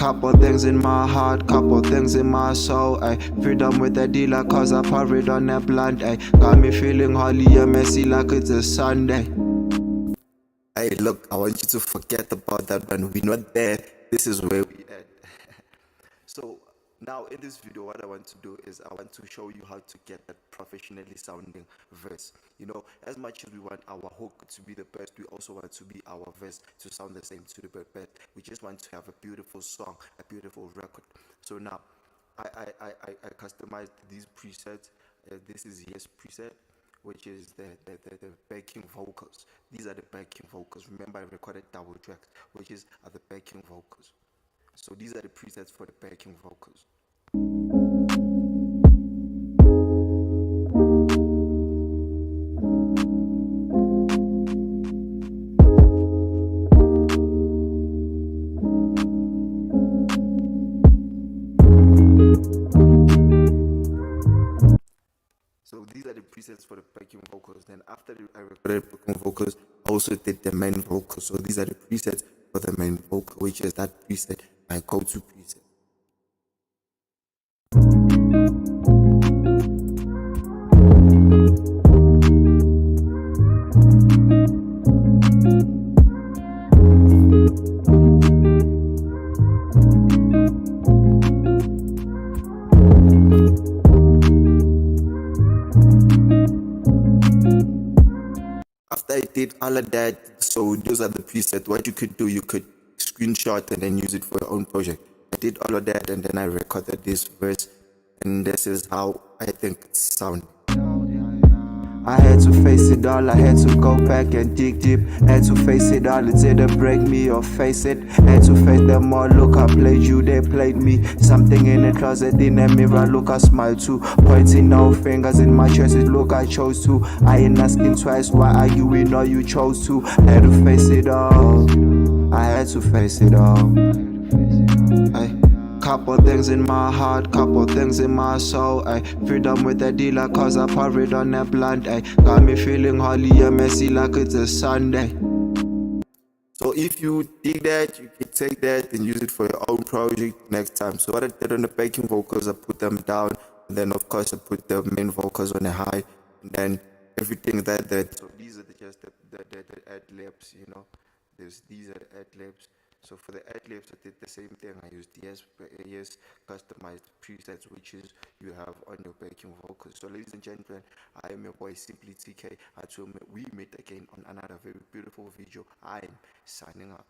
couple things in my heart, couple things in my soul, ay. Freedom with the dealer cause I parried on that blunt, ay. Got me feeling holly and messy like it's a Sunday. Hey, look, I want you to forget about that one. We're not there. This is where we at. So now in this video, what I want to do is I want to show you how to get that professionally sounding verse. You know, as much as we want our hook to be the best, we also want to be our verse to sound the same to the best. We just want to have a beautiful song, a beautiful record. So now I customized these presets. This is Yes preset, which is the backing vocals. These are the backing vocals. Remember, I recorded double tracks, which are the backing vocals. So these are the presets for the backing vocals. So these are the presets for the backing vocals. Then after I recorded backing vocals, I also did the main vocals. So these are the presets for the main vocal, which is that preset, my go-to preset. After I did all of that, so those are the presets. What you could do, you could screenshot and then use it for your own project. I did all of that and then I recorded this verse, and this is how I think it sounds. I had to face it all, I had to go back and dig deep. Had to face it all, it didn't break me or face it. Had to face them all, look I played you, they played me. Something in the closet, in the mirror, look I smiled too. Pointing no fingers in my chest, look I chose to. I ain't asking twice, why are you in or you chose to. Had to face it all, I had to face it all. Ay. Couple things in my heart, couple things in my soul, ay. Freedom with the dealer cause I parried on that blunt, ay. Got me feeling holly and messy like it's a Sunday. So if you dig that, you can take that and use it for your own project next time. So what I did on the backing vocals, I put them down, and then of course I put the main vocals on a high, and then everything that. So these are just the ad libs, you know. These are the ad libs. So for the ad libs, I did the same thing. I used yes customized presets, which is you have on your backing vocals. So ladies and gentlemen, I am your boy Simply TK. Until we meet again on another very beautiful video, I am signing out.